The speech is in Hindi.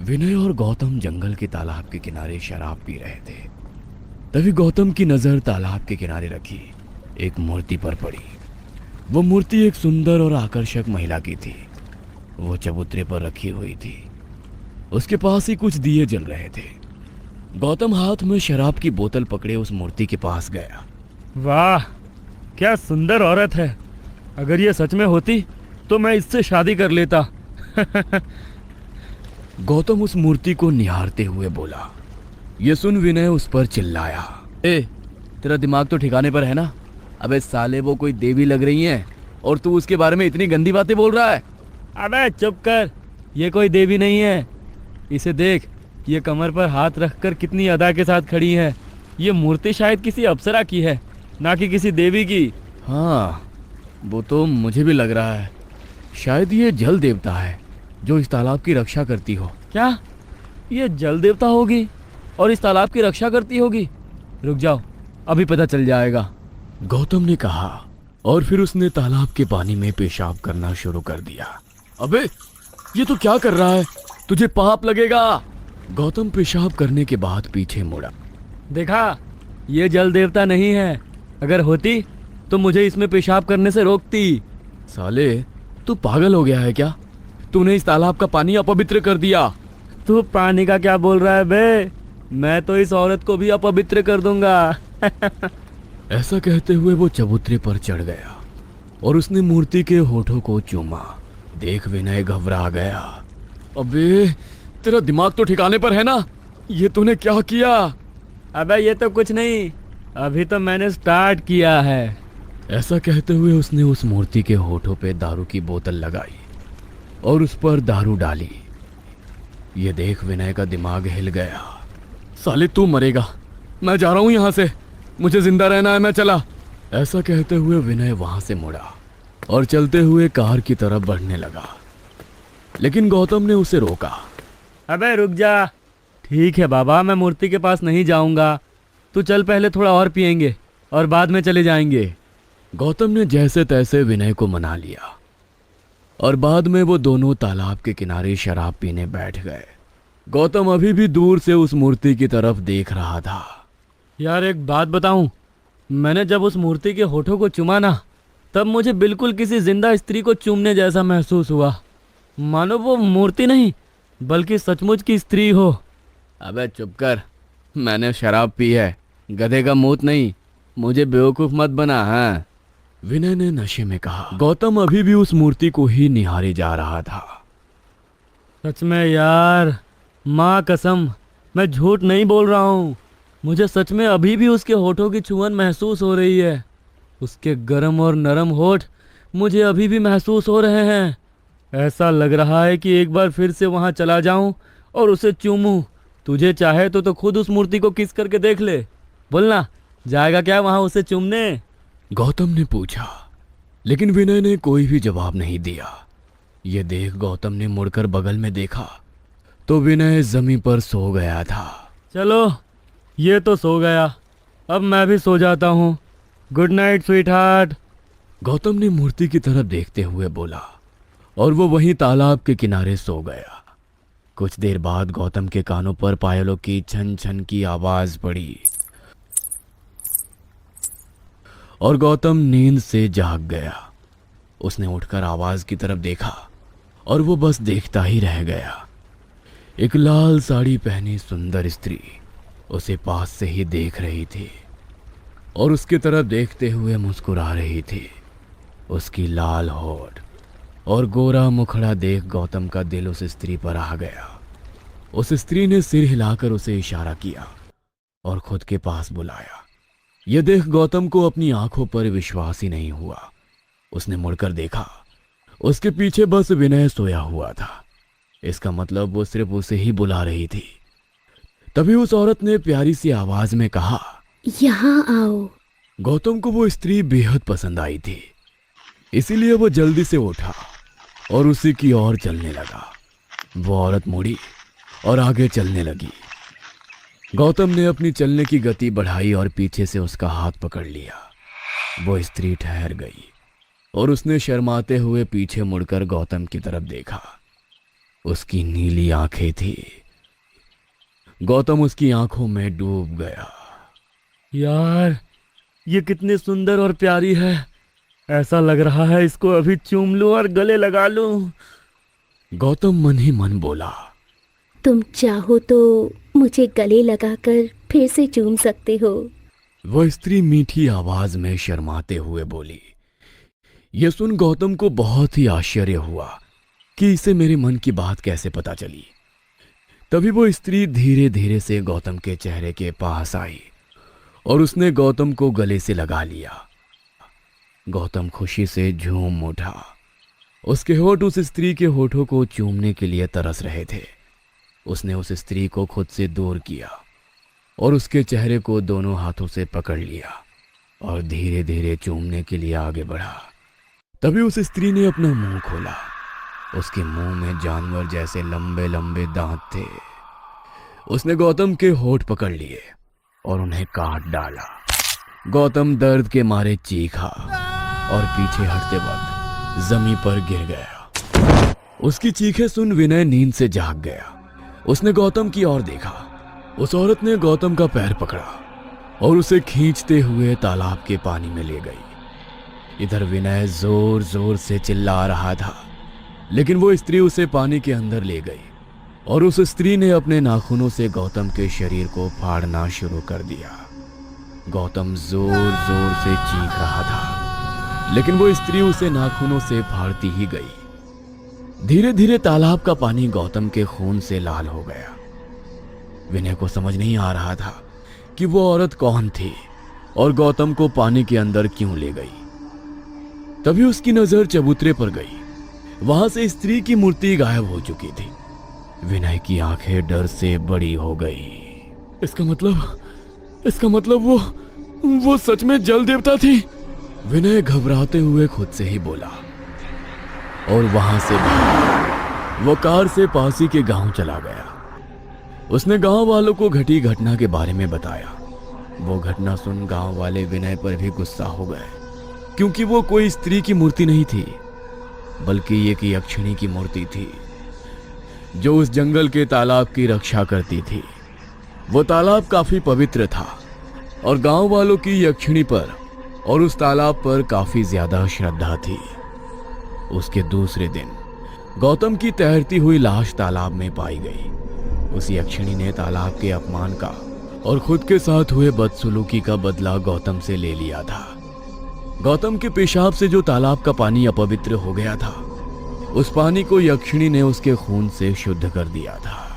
विनय और गौतम जंगल के तालाब के किनारे शराब पी रहे थे। तभी गौतम की नजर तालाब के किनारे रखी एक मूर्ति पर पड़ी। वो मूर्ति एक सुंदर और आकर्षक महिला की थी। वो चबूतरे पर रखी हुई थी। उसके पास ही कुछ दिए जल रहे थे। गौतम हाथ में शराब की बोतल पकड़े उस मूर्ति के पास गया। वाह, क्या सुंदर औरत है। अगर ये सच में होती तो मैं इससे शादी कर लेता। गौतम उस मूर्ति को निहारते हुए बोला। ये सुन विनय उस पर चिल्लाया, ए, तेरा दिमाग तो ठिकाने पर है ना? अबे साले, वो कोई देवी लग रही है और तू उसके बारे में इतनी गंदी बातें बोल रहा है। अबे चुप कर, ये कोई देवी नहीं है। इसे देख, ये कमर पर हाथ रखकर कितनी अदा के साथ खड़ी है। ये मूर्ति शायद किसी अप्सरा की है, ना कि किसी देवी की। हाँ, वो तो मुझे भी लग रहा है। शायद ये जल देवता है जो इस तालाब की रक्षा करती हो। क्या ये जल देवता होगी और इस तालाब की रक्षा करती होगी? रुक जाओ, अभी पता चल जाएगा, गौतम ने कहा। और फिर उसने तालाब के पानी में पेशाब करना शुरू कर दिया। अबे, ये तो क्या कर रहा है? तुझे पाप लगेगा। गौतम पेशाब करने के बाद पीछे मुड़ा। देखा, ये जल देवता नहीं है। अगर होती तो मुझे इसमें पेशाब करने से रोकती। साले, तू पागल हो गया है क्या? तूने इस तालाब का पानी अपवित्र कर दिया। तू पानी का क्या बोल रहा है बे? मैं तो इस औरत को भी अपवित्र कर दूंगा। ऐसा कहते हुए वो चबूतरे पर चढ़ गया और उसने मूर्ति के होठों को चूमा। देख विनय घबरा गया। अबे, तेरा दिमाग तो ठिकाने पर है ना? ये तूने क्या किया? अबे ये तो कुछ नहीं, अभी तो मैंने स्टार्ट किया है। ऐसा कहते हुए उसने उस मूर्ति के होठों पे दारू की बोतल लगाई और उस पर दारू डाली। ये देख विनय का दिमाग हिल गया। साले, तू मरेगा। मैं जा रहा हूं यहां से, मुझे जिंदा रहना है, मैं चला। ऐसा कहते हुए विनय वहां से मुड़ा और चलते हुए कार की तरफ बढ़ने लगा। लेकिन गौतम ने उसे रोका। अबे रुक जा। ठीक है बाबा, मैं मूर्ति के पास नहीं जाऊंगा। तू चल, पहले थोड़ा और पियेंगे और बाद में चले जाएंगे। गौतम ने जैसे तैसे विनय को मना लिया और बाद में वो दोनों तालाब के किनारे शराब पीने बैठ गए। गौतम अभी भी दूर से उस मूर्ति की तरफ देख रहा था। यार एक बात बताऊं, मैंने जब उस मूर्ति के होठों को चूमा ना, तब मुझे बिल्कुल किसी जिंदा स्त्री को चूमने जैसा महसूस हुआ। मानो वो मूर्ति नहीं बल्कि सचमुच की स्त्री हो। अबे चुप कर, मैंने शराब पी है, गधे का मूत नहीं। मुझे बेवकूफ मत बना। हाँ, विनय ने नशे में कहा। गौतम अभी भी उस मूर्ति को ही निहारे जा रहा था। सच में यार, माँ कसम, मैं झूठ नहीं बोल रहा हूँ। मुझे सच में अभी भी उसके होठों की छुअन महसूस हो रही है। उसके गर्म और नरम होठ मुझे अभी भी महसूस हो रहे हैं। ऐसा लग रहा है कि एक बार फिर से वहाँ चला जाऊं और उसे चूमूं। तुझे चाहे तो खुद उस मूर्ति को किस करके देख ले। बोलना, जाएगा क्या वहाँ उसे चूमने? गौतम ने पूछा, लेकिन विनय ने कोई भी जवाब नहीं दिया। ये देख गौतम ने मुड़कर बगल में देखा तो विनय जमीन पर सो गया था। चलो, ये तो सो गया, अब मैं भी सो जाता हूँ। Good night sweet heart. Gautam ने मूर्ति की तरफ देखते हुए बोला और वो वहीं तालाब के किनारे सो गया। कुछ देर बाद गौतम के कानों पर पायलों की छन छन की आवाज पड़ी और गौतम नींद से जाग गया। उसने उठकर आवाज की तरफ देखा और वो बस देखता ही रह गया। एक लाल साड़ी पहनी सुंदर स्त्री उसे पास से ही देख रही थी और उसकी तरफ देखते हुए मुस्कुरा रही थी। उसकी लाल होठ और गोरा मुखड़ा देख गौतम का दिल उस स्त्री पर आ गया। उस स्त्री ने सिर हिलाकर उसे इशारा किया और खुद के पास बुलाया। यह देख गौतम को अपनी आंखों पर विश्वास ही नहीं हुआ। उसने मुड़कर देखा, उसके पीछे बस विनय सोया हुआ था। इसका मतलब वो सिर्फ उसे ही बुला रही थी। तभी उस औरत ने प्यारी सी आवाज में कहा, यहाँ आओ। गौतम को वो स्त्री बेहद पसंद आई थी, इसीलिए वो जल्दी से उठा और उसी की ओर चलने लगा। वो औरत मुड़ी और आगे चलने लगी। गौतम ने अपनी चलने की गति बढ़ाई और पीछे से उसका हाथ पकड़ लिया। वो स्त्री ठहर गई और उसने शर्माते हुए पीछे मुड़कर गौतम की तरफ देखा। उसकी नीली आंखें थी। गौतम उसकी आंखों में डूब गया। यार, ये कितनी सुंदर और प्यारी है। ऐसा लग रहा है इसको अभी चूम लूं और गले लगा लूं। गौतम मन ही मन बोला। तुम चाहो तो मुझे गले लगाकर फिर से चूम सकते हो। वह स्त्री मीठी आवाज में शर्माते हुए बोली। यह सुन गौतम को बहुत ही आश्चर्य हुआ कि इसे मेरे मन की बात कैसे पता चली। तभी वो स्त्री धीरे धीरे से गौतम के चेहरे के पास आई और उसने गौतम को गले से लगा लिया। गौतम खुशी से झूम उठा। उसके होठ उस स्त्री के होठों को चूमने के लिए तरस रहे थे। उसने उस स्त्री को खुद से दूर किया और उसके चेहरे को दोनों हाथों से पकड़ लिया और धीरे धीरे चूमने के लिए आगे बढ़ा। तभी उस स्त्री ने अपना मुंह खोला। उसके मुंह में जानवर जैसे लंबे लंबे दांत थे। उसने गौतम के होठ पकड़ लिए और उन्हें काट डाला। गौतम दर्द के मारे चीखा और पीछे हटते वक्त जमीन पर गिर गया। उसकी चीखें सुन विनय नींद से जाग गया। उसने गौतम की ओर देखा। उस औरत ने गौतम का पैर पकड़ा और उसे खींचते हुए तालाब के पानी में ले गई। इधर विनय जोर जोर से चिल्ला रहा था, लेकिन वो स्त्री उसे पानी के अंदर ले गई और उस स्त्री ने अपने नाखूनों से गौतम के शरीर को फाड़ना शुरू कर दिया। गौतम जोर जोर से चीख रहा था, लेकिन वो स्त्री उसे नाखूनों से फाड़ती ही गई। धीरे धीरे तालाब का पानी गौतम के खून से लाल हो गया। विनय को समझ नहीं आ रहा था कि वो औरत कौन थी और गौतम को पानी के अंदर क्यों ले गई। तभी उसकी नजर चबूतरे पर गई। वहां से स्त्री की मूर्ति गायब हो चुकी थी। विनय की आंखें डर से बड़ी हो गई। इसका मतलब वो सच में जल देवता थी। विनय घबराते हुए खुद से ही बोला और वहां से वो कार से पासी के गांव चला गया। उसने गांव वालों को घटी घटना के बारे में बताया। वो घटना सुन गांव वाले विनय पर भी गुस्सा हो गए, क्योंकि वो कोई स्त्री की मूर्ति नहीं थी, बल्कि एक यक्षिणी की मूर्ति थी जो उस जंगल के तालाब की रक्षा करती थी। वो तालाब काफी पवित्र था और गांव वालों की यक्षिणी पर और उस तालाब पर काफी ज्यादा श्रद्धा थी। उसके दूसरे दिन गौतम की तैरती हुई लाश तालाब में पाई गई। उस यक्षिणी ने तालाब के अपमान का और खुद के साथ हुए बदसलूकी का बदला गौतम से ले लिया था। गौतम के पेशाब से जो तालाब का पानी अपवित्र हो गया था, उस पानी को यक्षिणी ने उसके खून से शुद्ध कर दिया था।